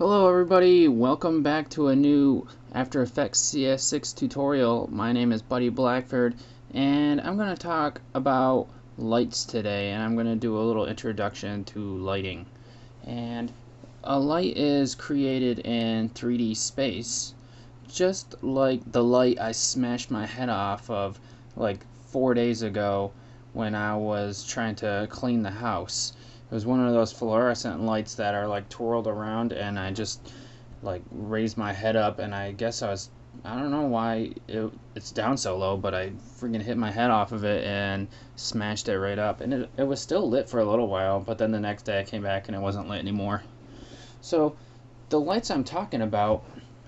Hello everybody, welcome back to a new After Effects CS6 tutorial. My name is Buddy Blackford and I'm going to talk about lights today, and I'm going to do a little introduction to lighting. And a light is created in 3D space, just like the light I smashed my head off of like 4 days ago when I was trying to clean the house. It was one of those fluorescent lights that are like twirled around, and I just like raised my head up, and I guess I don't know why it's down so low, but I freaking hit my head off of it and smashed it right up. And it was still lit for a little while, but then the next day I came back and it wasn't lit anymore. So the lights I'm talking about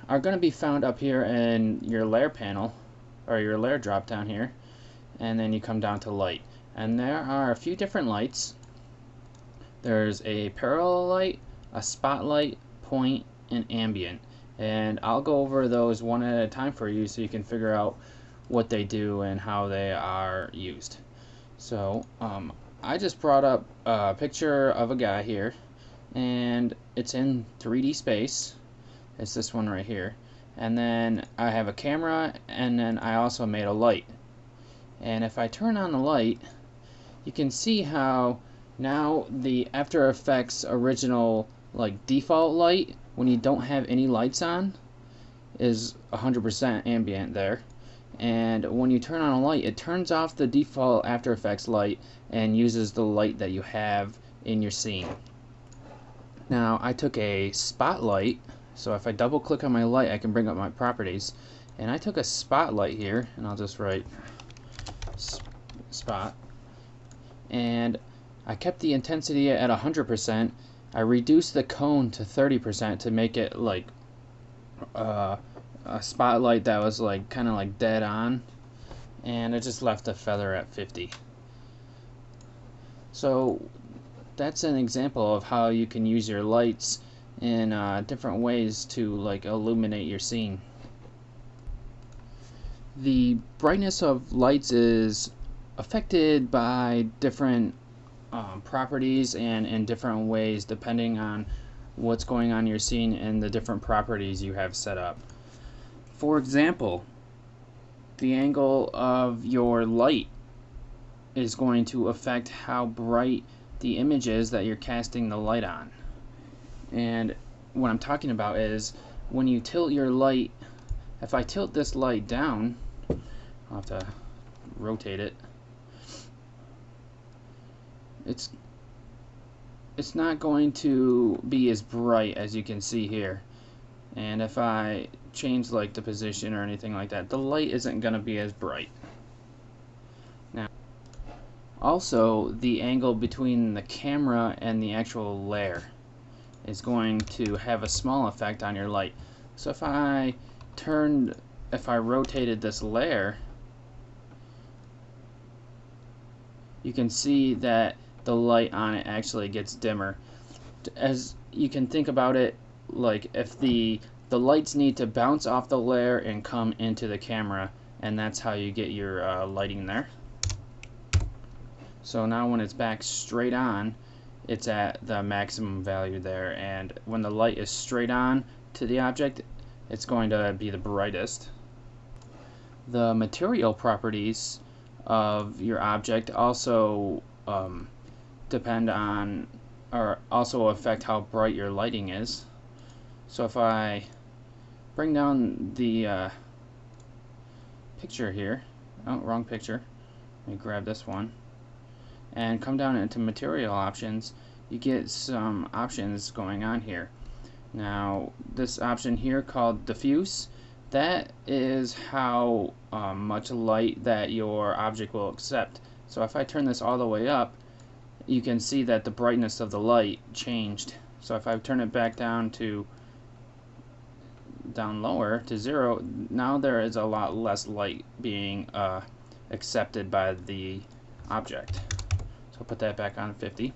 are going to be found up here in your layer panel, or your layer drop down here, and then you come down to light. And there are a few different lights. There's a parallel light, a spotlight, point, and ambient. And I'll go over those one at a time for you so you can figure out what they do and how they are used. So I just brought up a picture of a guy here, and it's in 3D space. It's this one right here. And then I have a camera, and then I also made a light. And if I turn on the light, you can see how now the After Effects original like default light, when you don't have any lights on, is 100% ambient there. And when you turn on a light, it turns off the default After Effects light and uses the light that you have in your scene. Now I took a spotlight, so if I double click on my light I can bring up my properties, and I took a spotlight here, and I'll just write spot, and I kept the intensity at 100%. I reduced the cone to 30% to make it like a spotlight that was like kind of like dead on, and I just left the feather at 50. So that's an example of how you can use your lights in different ways to like illuminate your scene. The brightness of lights is affected by different properties and in different ways depending on what's going on in your scene and the different properties you have set up. For example, the angle of your light is going to affect how bright the image is that you're casting the light on. And what I'm talking about is when you tilt your light, if I tilt this light down, I'll have to rotate it. It's not going to be as bright as you can see here. And if I change like the position or anything like that, the light isn't going to be as bright. Now, also the angle between the camera and the actual layer is going to have a small effect on your light. So if I rotated this layer, you can see that the light on it actually gets dimmer. As you can think about it, like if the lights need to bounce off the layer and come into the camera, and that's how you get your lighting there. So now when it's back straight on, it's at the maximum value there, and when the light is straight on to the object, it's going to be the brightest. The material properties of your object also depend on, or also affect how bright your lighting is. So if I bring down the picture here, oh, wrong picture, let me grab this one, and come down into material options, you get some options going on here. Now this option here called diffuse, that is how much light that your object will accept. So if I turn this all the way up, you can see that the brightness of the light changed. So if I turn it back down lower to 0, now there is a lot less light being accepted by the object. So I'll put that back on 50.